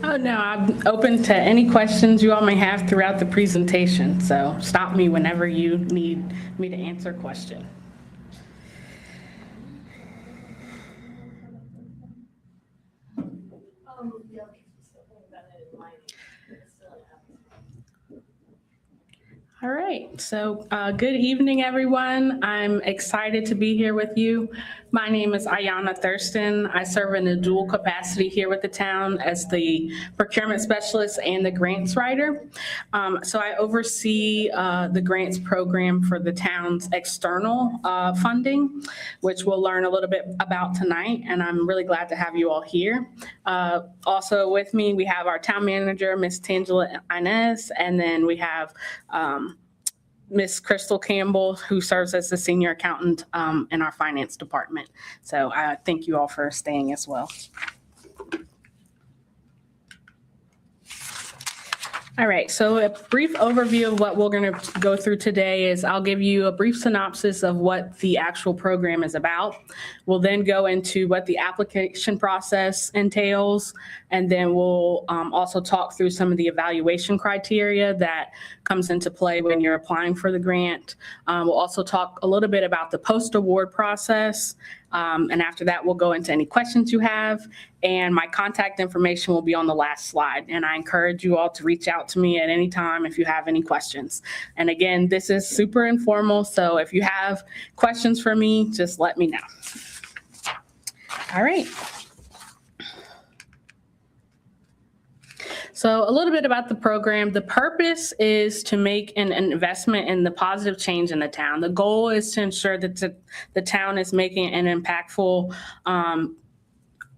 Oh, no, I'm open to any questions you all may have throughout the presentation, so stop me whenever you need me to answer a question. All right, so good evening, everyone. I'm excited to be here with you. My name is Ayana Thurston. I serve in a dual capacity here with the town as the procurement specialist and the grants writer. So I oversee the grants program for the town's external funding, which we'll learn a little bit about tonight, and I'm really glad to have you all here. Also with me, we have our town manager, Ms. Tangela Inez, and then we have Ms. Crystal Campbell, who serves as the senior accountant in our finance department. So I thank you all for staying as well. All right, so a brief overview of what we're going to go through today is I'll give you a brief synopsis of what the actual program is about. We'll then go into what the application process entails, and then we'll also talk through some of the evaluation criteria that comes into play when you're applying for the grant. We'll also talk a little bit about the post-award process, and after that, we'll go into any questions you have. And my contact information will be on the last slide. And I encourage you all to reach out to me at any time if you have any questions. And again, this is super informal. So if you have questions for me, just let me know. All right. So a little bit about the program. The purpose is to make an investment in the positive change in the town. The goal is to ensure that the town is making an impactful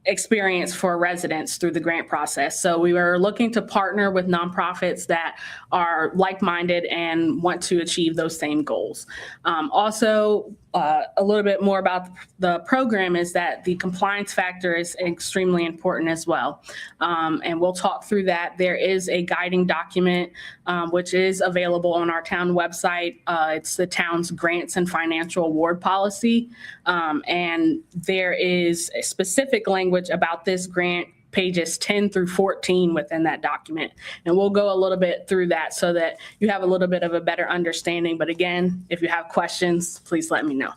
experience for residents through the grant process. So we were looking to partner with nonprofits that are like-minded and want to achieve those same goals. Also, a little bit more about the program is that the compliance factor is extremely important as well. And we'll talk through that. There is a guiding document which is available on our town website. It's the town's grants and financial award policy. And there is a specific language about this grant, pages 10 through 14 within that document. And we'll go a little bit through that so that you have a little bit of a better understanding. But again, if you have questions, please let me know.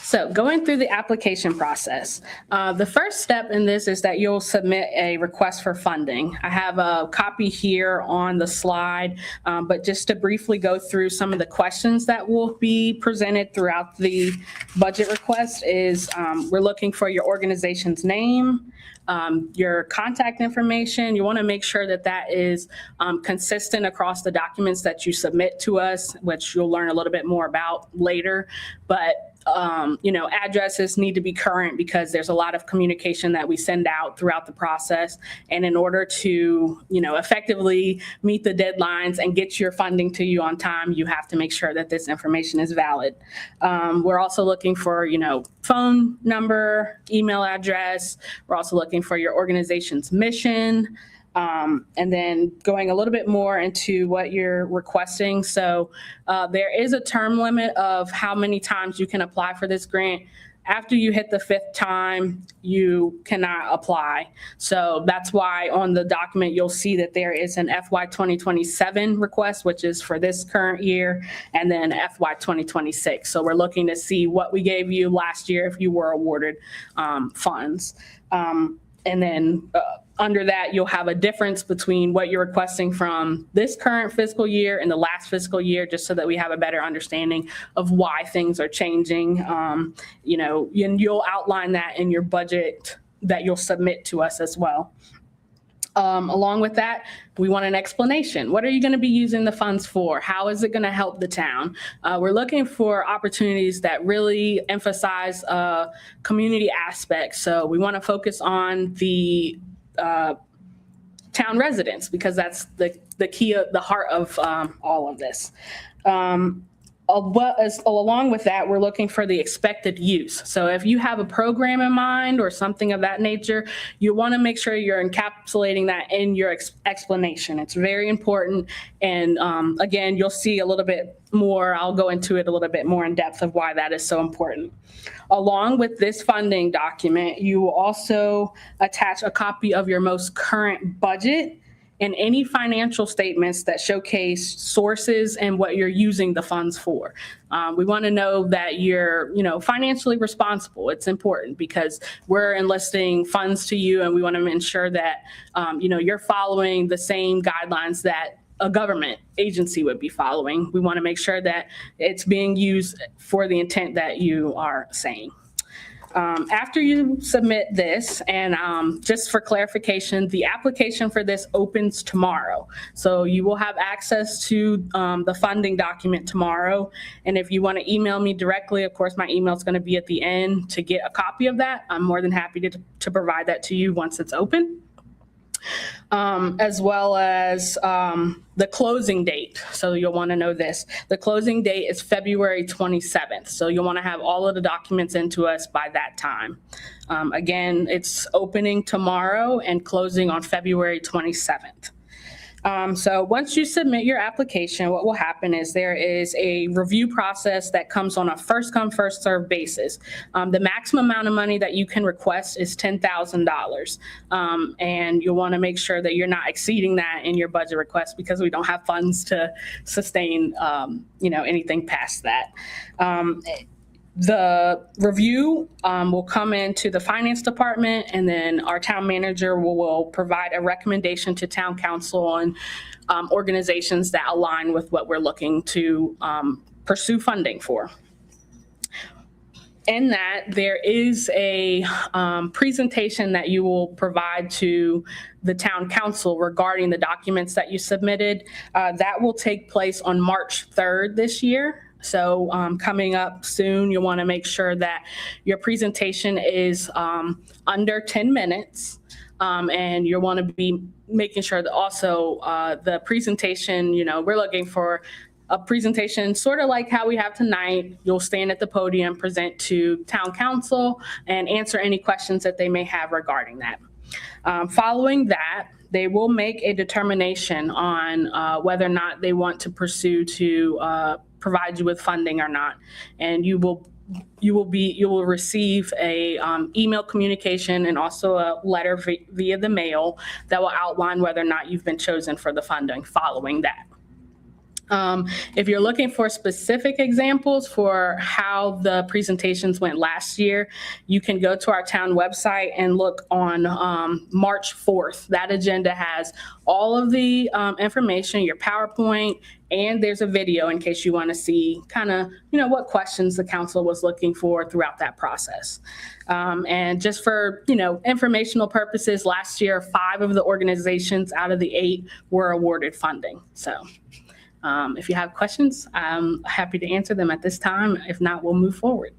So going through the application process, the first step in this is that you'll submit a request for funding. I have a copy here on the slide, but just to briefly go through some of the questions that will be presented throughout the budget request is we're looking for your organization's name, your contact information. You want to make sure that that is consistent across the documents that you submit to us, which you'll learn a little bit more about later. But addresses need to be current because there's a lot of communication that we send out throughout the process. And in order to, effectively meet the deadlines and get your funding to you on time, you have to make sure that this information is valid. We're also looking for, phone number, email address. We're also looking for your organization's mission. And then going a little bit more into what you're requesting. So there is a term limit of how many times you can apply for this grant. After you hit the 5th time, you cannot apply. So that's why on the document, you'll see that there is an FY 2027 request, which is for this current year, and then FY 2026. So we're looking to see what we gave you last year if you were awarded funds. And then under that, you'll have a difference between what you're requesting from this current fiscal year and the last fiscal year, just so that we have a better understanding of why things are changing. And you'll outline that in your budget that you'll submit to us as well. Along with that, we want an explanation. What are you going to be using the funds for? How is it going to help the town? We're looking for opportunities that really emphasize community aspects. So we want to focus on the town residents because that's the key, the heart of all of this. Along with that, we're looking for the expected use. So if you have a program in mind or something of that nature, you want to make sure you're encapsulating that in your explanation. It's very important. And again, you'll see a little bit more. I'll go into it a little bit more in depth of why that is so important. Along with this funding document, you will also attach a copy of your most current budget and any financial statements that showcase sources and what you're using the funds for. We want to know that you're, financially responsible. It's important because we're enlisting funds to you, and we want to ensure that, you're following the same guidelines that a government agency would be following. We want to make sure that it's being used for the intent that you are saying. After you submit this, and just for clarification, the application for this opens tomorrow. So you will have access to the funding document tomorrow. And if you want to email me directly, of course, my email is going to be at the end to get a copy of that. I'm more than happy to provide that to you once it's open. As well as the closing date. So you'll want to know this. The closing date is February 27th. So you'll want to have all of the documents into us by that time. Again, it's opening tomorrow and closing on February 27th. So once you submit your application, what will happen is there is a review process that comes on a first come, first served basis. The maximum amount of money that you can request is $10,000. And you'll want to make sure that you're not exceeding that in your budget request because we don't have funds to sustain, anything past that. The review will come into the finance department, and then our town manager will provide a recommendation to town council on organizations that align with what we're looking to pursue funding for. In that, there is a presentation that you will provide to the town council regarding the documents that you submitted. That will take place on March 3rd this year. So coming up soon, you'll want to make sure that your presentation is under 10 minutes. And you'll want to be making sure that also the presentation, we're looking for a presentation sort of like how we have tonight. You'll stand at the podium, present to town council, and answer any questions that they may have regarding that. Following that, they will make a determination on whether or not they want to pursue to provide you with funding or not. And you will receive a email communication and also a letter via the mail that will outline whether or not you've been chosen for the funding following that. If you're looking for specific examples for how the presentations went last year, you can go to our town website and look on March 4th. That agenda has all of the information, your PowerPoint, and there's a video in case you want to see kind of, what questions the council was looking for throughout that process. And just for, informational purposes, last year, 5 of the organizations out of the 8 were awarded funding. So if you have questions, I'm happy to answer them at this time. If not, we'll move forward.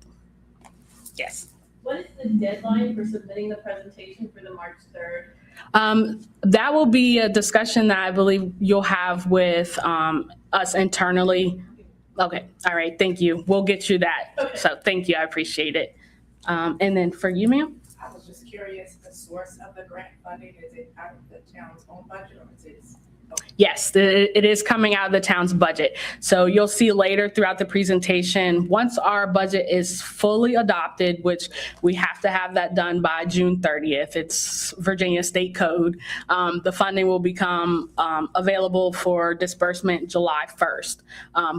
Yes. What is the deadline for submitting the presentation for the March 3rd? That will be a discussion that I believe you'll have with us internally. Okay. All right. Thank you. We'll get you that. Okay. So thank you. I appreciate it. And then for you, ma'am? I was just curious, the source of the grant funding, is it out of the town's own budget or is it? Okay. Yes, it is coming out of the town's budget. So you'll see later throughout the presentation, once our budget is fully adopted, which we have to have that done by June 30th, it's Virginia State Code, the funding will become available for disbursement July 1st.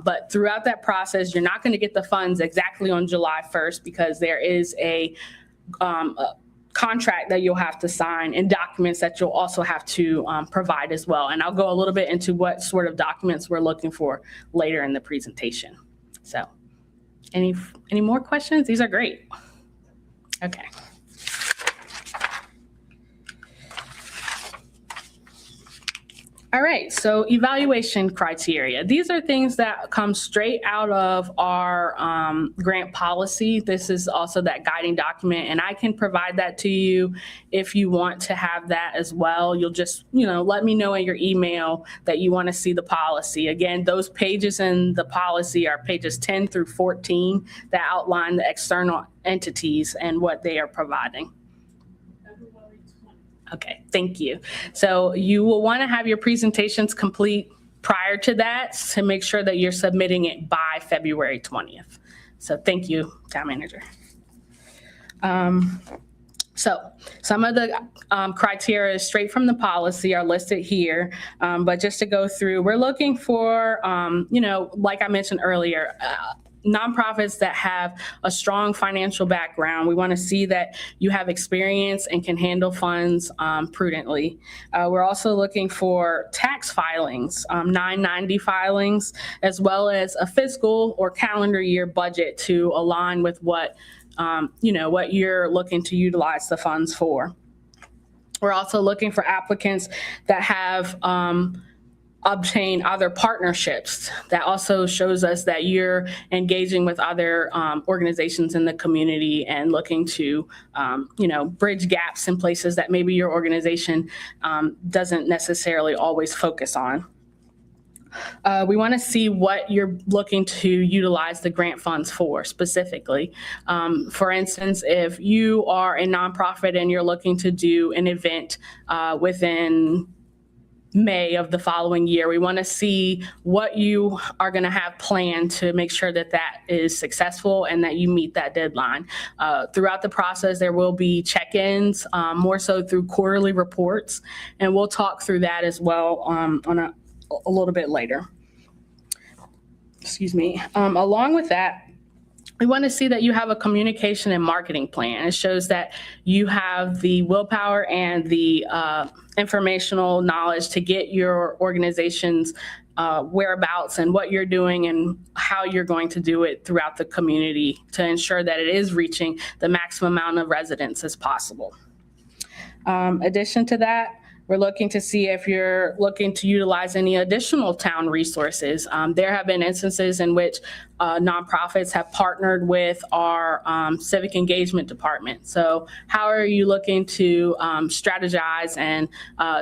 But throughout that process, you're not going to get the funds exactly on July 1st because there is a contract that you'll have to sign and documents that you'll also have to provide as well. And I'll go a little bit into what sort of documents we're looking for later in the presentation. So any more questions? These are great. Okay. All right, so evaluation criteria. These are things that come straight out of our grant policy. This is also that guiding document, and I can provide that to you if you want to have that as well. You'll just, let me know in your email that you want to see the policy. Again, those pages in the policy are pages 10 through 14 that outline the external entities and what they are providing. February 20th. Okay, thank you. So you will want to have your presentations complete prior to that to make sure that you're submitting it by February 20th. So thank you, Town Manager. So some of the criteria straight from the policy are listed here, but just to go through, we're looking for, like I mentioned earlier, nonprofits that have a strong financial background. We want to see that you have experience and can handle funds prudently. We're also looking for tax filings, 990 filings, as well as a fiscal or calendar year budget to align with what you're looking to utilize the funds for. We're also looking for applicants that have obtain other partnerships. That also shows us that you're engaging with other organizations in the community and looking to, bridge gaps in places that maybe your organization doesn't necessarily always focus on. We want to see what you're looking to utilize the grant funds for specifically. For instance, if you are a nonprofit and you're looking to do an event within May of the following year, we want to see what you are going to have planned to make sure that that is successful and that you meet that deadline. Throughout the process, there will be check-ins, more so through quarterly reports, and we'll talk through that as well on a little bit later. Excuse me. Along with that, we want to see that you have a communication and marketing plan. It shows that you have the willpower and the informational knowledge to get your organization's whereabouts and what you're doing and how you're going to do it throughout the community to ensure that it is reaching the maximum amount of residents as possible. Addition to that, we're looking to see if you're looking to utilize any additional town resources. There have been instances in which nonprofits have partnered with our civic engagement department. So how are you looking to strategize and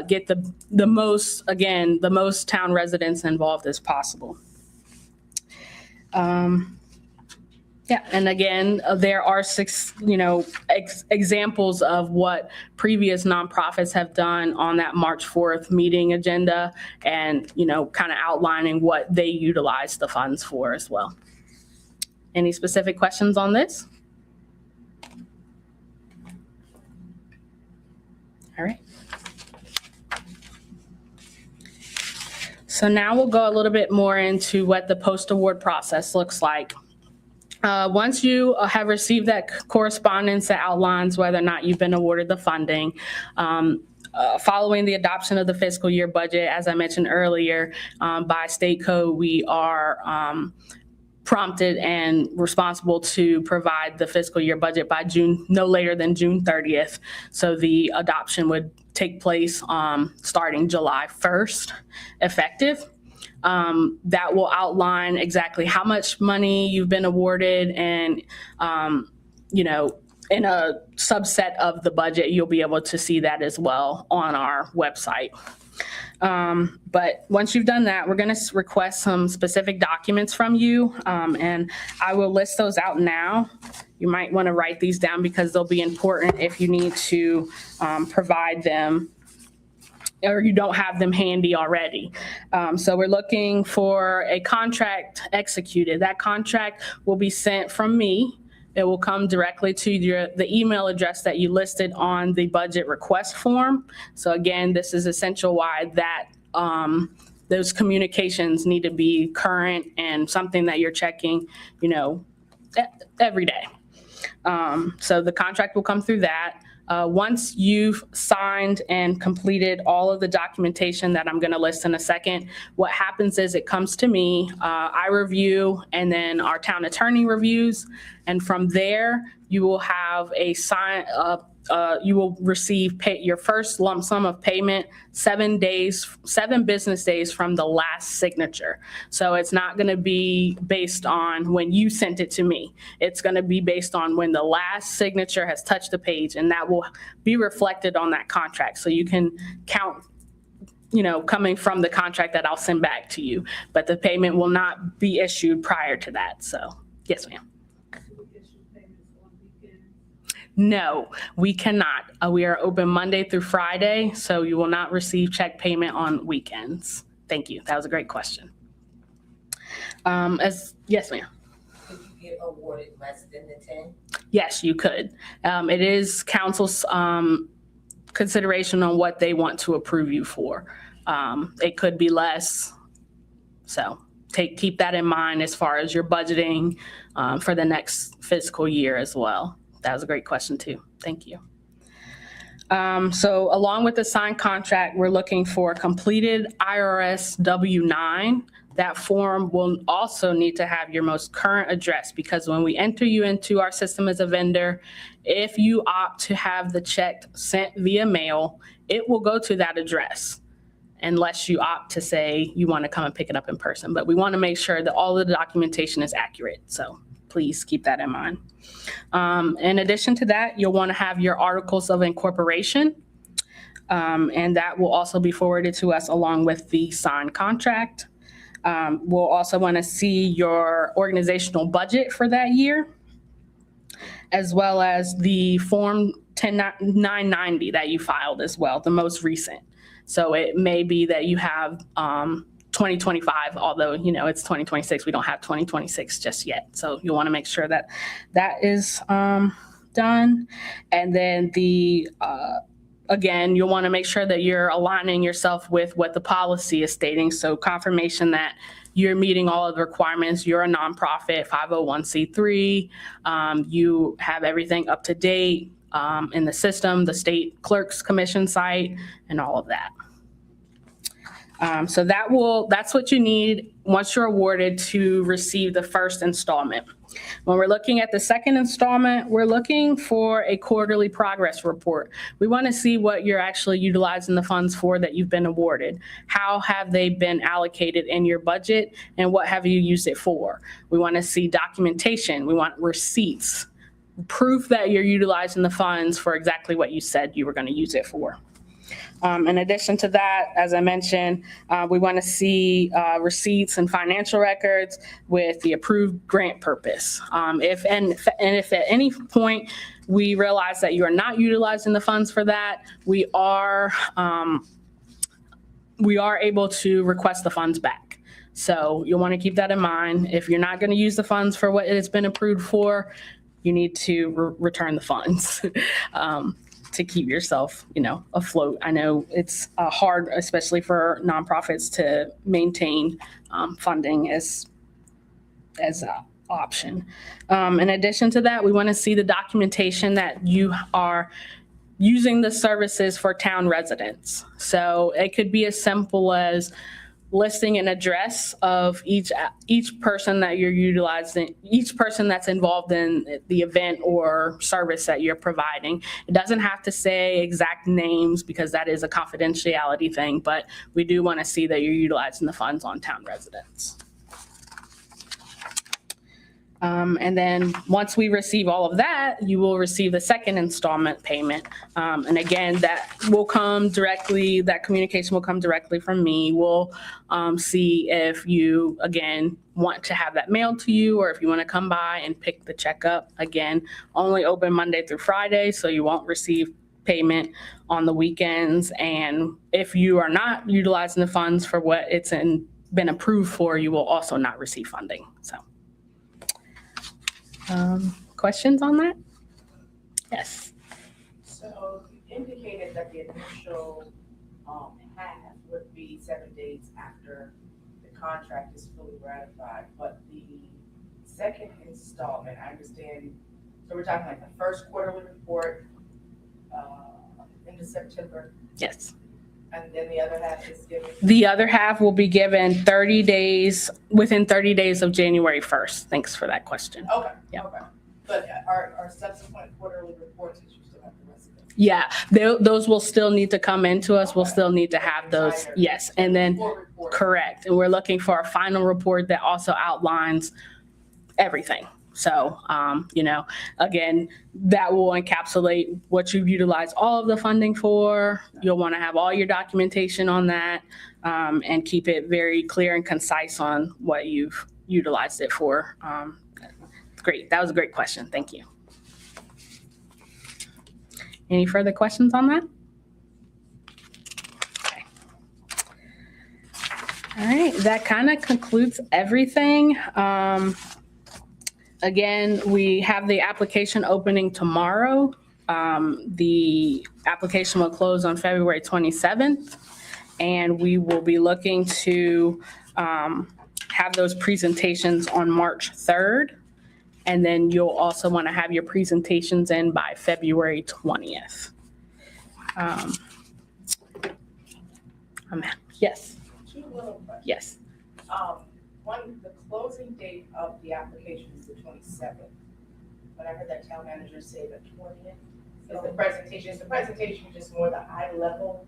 get the most town residents involved as possible? Yeah, and again, there are 6, examples of what previous nonprofits have done on that March 4th meeting agenda and, kind of outlining what they utilize the funds for as well. Any specific questions on this? All right. So now we'll go a little bit more into what the post-award process looks like. Once you have received that correspondence that outlines whether or not you've been awarded the funding, following the adoption of the fiscal year budget, as I mentioned earlier, by state code, we are prompted and responsible to provide the fiscal year budget by no later than June 30th. So the adoption would take place starting July 1st, effective. That will outline exactly how much money you've been awarded and, in a subset of the budget, you'll be able to see that as well on our website. But once you've done that, we're going to request some specific documents from you, and I will list those out now. You might want to write these down because they'll be important if you need to provide them or you don't have them handy already. So we're looking for a contract executed. That contract will be sent from me. It will come directly to the email address that you listed on the budget request form. So again, this is essential why that those communications need to be current and something that you're checking, every day. So the contract will come through that. Once you've signed and completed all of the documentation that I'm going to list in a second, what happens is it comes to me, I review, and then our town attorney reviews. And from there, you will have you will receive your first lump sum of payment 7 business days from the last signature. So it's not going to be based on when you sent it to me. It's going to be based on when the last signature has touched the page, and that will be reflected on that contract. So you can count, coming from the contract that I'll send back to you, but the payment will not be issued prior to that. So yes, ma'am. No, we cannot. We are open Monday through Friday, so you will not receive check payment on weekends. Thank you. That was a great question. Yes, ma'am. Could you get awarded less than the 10? Yes, you could. It is council's consideration on what they want to approve you for. It could be less. So keep that in mind as far as your budgeting for the next fiscal year as well. That was a great question too. Thank you. So along with the signed contract, we're looking for a completed IRS W-9. That form will also need to have your most current address, because when we enter you into our system as a vendor, if you opt to have the check sent via mail, it will go to that address unless you opt to say you want to come and pick it up in person. But we want to make sure that all of the documentation is accurate. So please keep that in mind. In addition to that, you'll want to have your articles of incorporation, and that will also be forwarded to us along with the signed contract. We'll also want to see your organizational budget for that year, as well as the Form 990 that you filed as well, the most recent. So it may be that you have 2025, although, it's 2026. We don't have 2026 just yet. So you'll want to make sure that that is done. And then again, you'll want to make sure that you're aligning yourself with what the policy is stating. So confirmation that you're meeting all of the requirements. You're a nonprofit, 501c3. You have everything up to date in the system, the state clerk's commission site, and all of that. So that's what you need once you're awarded to receive the first installment. When we're looking at the second installment, we're looking for a quarterly progress report. We want to see what you're actually utilizing the funds for that you've been awarded. How have they been allocated in your budget, and what have you used it for? We want to see documentation. We want receipts, proof that you're utilizing the funds for exactly what you said you were going to use it for. In addition to that, as I mentioned, we want to see receipts and financial records with the approved grant purpose. If at any point we realize that you are not utilizing the funds for that, we are able to request the funds back. So you'll want to keep that in mind. If you're not going to use the funds for what it has been approved for, you need to return the funds. To keep yourself, afloat. I know it's hard, especially for nonprofits, to maintain funding as an option. In addition to that, we want to see the documentation that you are using the services for town residents. So it could be as simple as listing an address of each person that you're utilizing, each person that's involved in the event or service that you're providing. It doesn't have to say exact names, because that is a confidentiality thing, but we do want to see that you're utilizing the funds on town residents. And then once we receive all of that, you will receive the second installment payment. And again, that communication will come directly from me. We'll see if you, again, want to have that mailed to you, or if you want to come by and pick the check up. Again, only open Monday through Friday, so you won't receive payment on the weekends. And if you are not utilizing the funds for what it's been approved for, you will also not receive funding. So. Questions on that? Yes. So you indicated that the initial half would be 7 days after the contract is fully ratified, but the second installment, I understand, so we're talking like the first quarterly report into September, Yes. and then the other half is given. The other half will be given within 30 days of January 1st. Thanks for that question. Okay, Yeah. okay. But are subsequent quarterly reports that you still have to receive? Yeah, those will still need to come into us. We'll still need to have those. Yes. And then, Full report. correct. And we're looking for a final report that also outlines everything. So, again, that will encapsulate what you've utilized all of the funding for. You'll want to have all your documentation on that, and keep it very clear and concise on what you've utilized it for. Great. That was a great question. Thank you. Any further questions on that? Okay. All right, that kind of concludes everything. Again, we have the application opening tomorrow. The application will close on February 27th, and we will be looking to have those presentations on March 3rd. And then you'll also want to have your presentations in by February 20th. Yes, Two little questions. yes. The closing date of the application is the 27th. But I heard that town manager say the 20th is the presentation. Is the presentation just more the high level?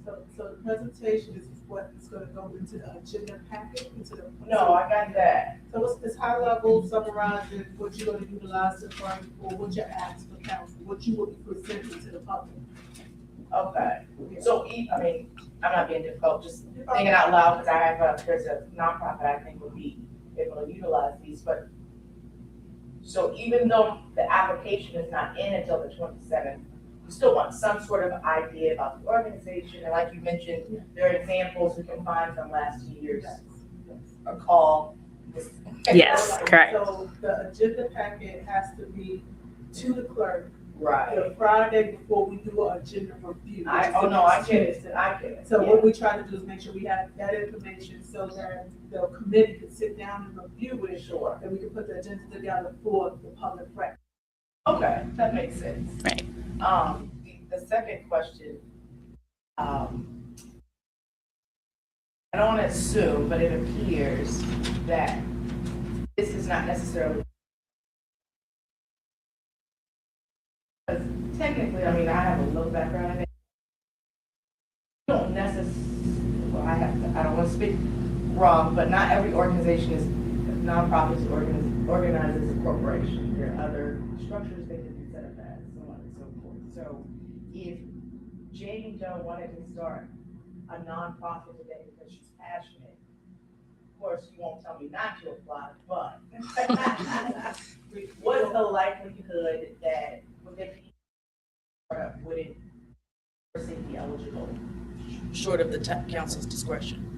So the presentation is what is gonna go into the agenda packet, into the. No, I got that. So it's high level summarizing what you're gonna utilize the fund for, what you asked for council, what you will be presenting to the public. Okay. So, I'm not being difficult, just thinking out loud, because I have there's a nonprofit I think would be able to utilize these, but so even though the application is not in until the 27th, you still want some sort of idea about the organization, and like you mentioned, there are examples we can find from last year's or call. Yes, correct. So the agenda packet has to be to the clerk Right. the Friday before we do an agenda review. I get it. So Yeah. what we try to do is make sure we have that information so that the committee can sit down and review it. Sure. And we can put the agenda together for the public record. Okay, that makes sense. Right. The second question, I don't want to assume, but it appears that this is not necessarily. Because technically, I have a little background in it. You don't necessarily, well, I don't want to speak wrong, but not every organization is, nonprofits organized as a corporation. There are other structures they can be set up as, so on and so forth. So if Jane Doe wanted to start a nonprofit today because she's passionate, of course, you won't tell me not to apply, but what's the likelihood that would it be eligible, short of the council's discretion?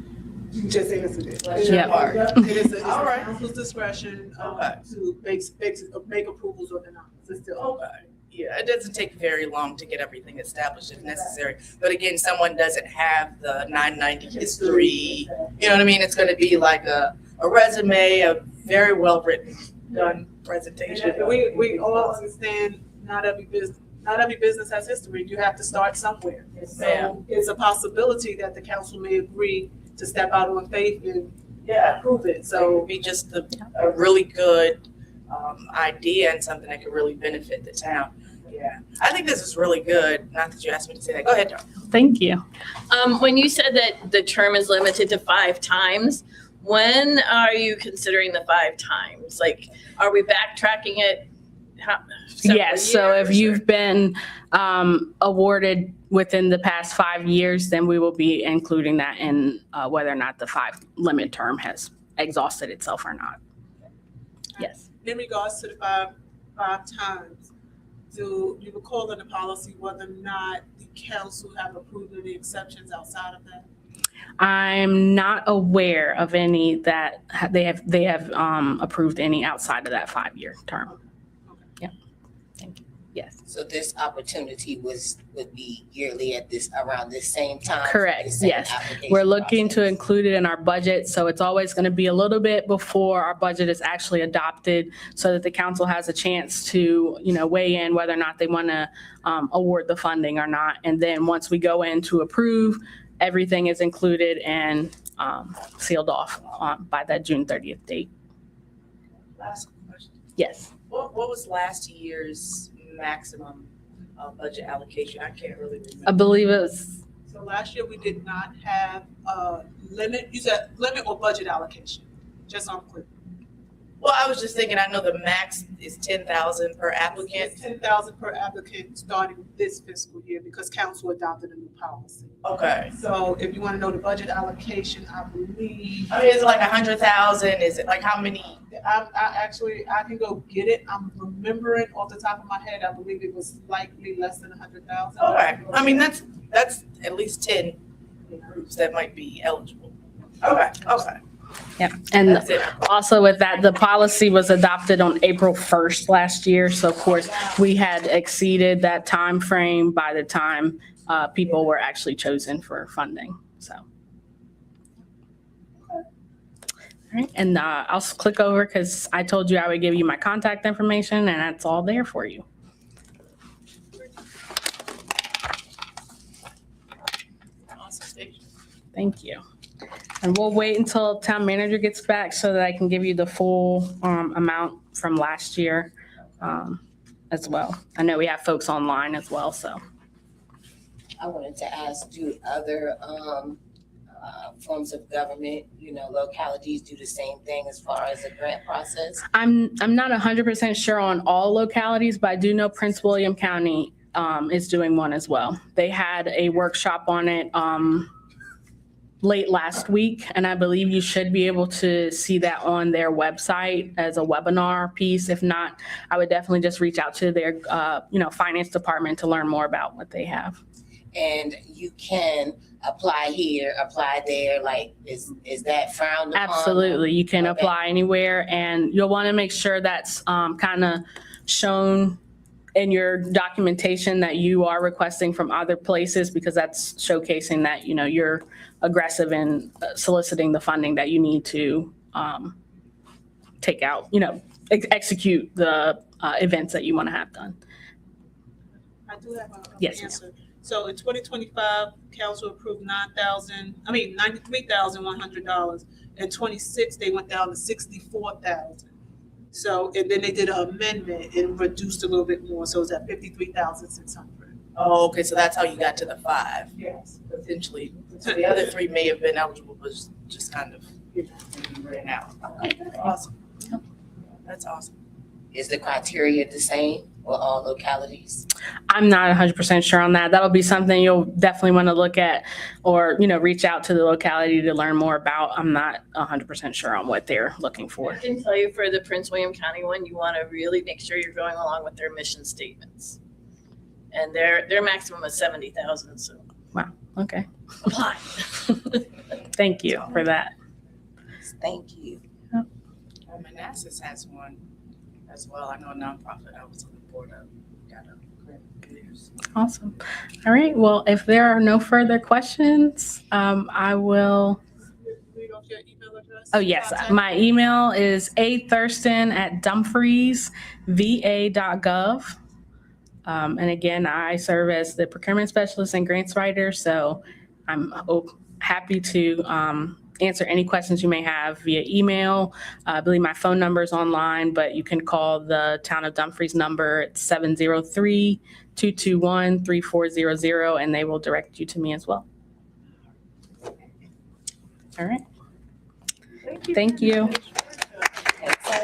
You just answered it. Bless your heart. It is the All right. council's discretion Okay. to make approvals or denials. It's still open. Okay, yeah, it doesn't take very long to get everything established if necessary. But again, someone doesn't have the 990 history, you know what I mean? It's gonna be like a resume, a very well-written, done presentation. And we all understand not every business has history. You have to start somewhere. So it's a possibility that the council may agree to step out on faith and Yeah, approve it. so it So would be just a really good idea and something that could really benefit the town. Yeah, I think this is really good. Not that you asked me to say that. Go ahead, Darla. Thank you. When you said that the term is limited to 5 times, when are you considering the 5 times? Like, are we backtracking it? Yes, so if you've been awarded within the past 5 years, then we will be including that in whether or not the 5 limit term has exhausted itself or not. Yes. in regards to the five times, do you recall in the policy whether or not the council have approved any exceptions outside of that? I'm not aware of any that they have approved any outside of that 5-year term. Yeah. Thank you. Yes. So this opportunity would be yearly at around this same time? Correct, the same yes. application We're looking to process? include it in our budget, so it's always going to be a little bit before our budget is actually adopted so that the council has a chance to, weigh in whether or not they want to award the funding or not. And then once we go in to approve, everything is included and sealed off by that June 30th date. Last question. Yes. What was last year's maximum budget allocation? I can't really I remember. believe it was, So last year, we did not have a limit, you said limit or budget allocation, just so I'm clear. Well, I was just thinking, I know the max is 10,000 per applicant. It's 10,000 per applicant starting this fiscal year because council adopted a new policy. Okay. So if you want to know the budget allocation, I believe, I mean, is it like 100,000? Is it like how many? I can go get it. I'm remembering off the top of my head, I believe it was likely less than 100,000. Okay. I mean, that's at least 10 groups that might be eligible. Okay. Okay. yeah. And That's it. also with that, the policy was adopted on April 1st last year. So of course, we had exceeded that time frame by the time people were actually chosen for funding, so. All right, and I'll click over because I told you I would give you my contact information and that's all there for you. Awesome. Thank you. Thank you. And we'll wait until town manager gets back so that I can give you the full amount from last year as well. I know we have folks online as well, so. I wanted to ask, do other forms of government, localities do the same thing as far as the grant process? I'm not 100% sure on all localities, but I do know Prince William County is doing one as well. They had a workshop on it late last week, and I believe you should be able to see that on their website as a webinar piece. If not, I would definitely just reach out to their finance department to learn more about what they have. And you can apply here, apply there, like, is that frowned upon? Absolutely. You can Okay. apply anywhere, and you'll want to make sure that's kind of shown in your documentation that you are requesting from other places, because that's showcasing that, you're aggressive in soliciting the funding that you need to take out, execute the events that you want to have done. I do have a Yes, ma'am. answer. So in 2025, council approved $93,100. In 26, they went down to 64,000. So, and then they did an amendment and reduced a little bit more, so it's at 53,600. Oh, okay. So that's how you got to the 5 Yes. potentially. So the other 3 may have been eligible, but just kind of ran out. Okay. Awesome. That's awesome. Is the criteria the same for all localities? I'm not 100% sure on that. That'll be something you'll definitely want to look at, or, reach out to the locality to learn more about. I'm not 100% sure on what they're looking I for. can tell you for the Prince William County one, you want to really make sure you're going along with their mission statements. And their maximum is 70,000, so Okay. apply. Thank you for that. Thank you. Manassas has one as well. I know a nonprofit I was on the board of. Got a grant for years. Awesome. All right. Well, if there are no further questions, I will. Read off your email address. Oh, yes. Contact. My email is athurston@dumfriesva.gov. And again, I serve as the procurement specialist and grants writer, so I'm happy to answer any questions you may have via email. I believe my phone number is online, but you can call the Town of Dumfries number. It's 703-221-3400, and they will direct you to me as well. All right. Thank you.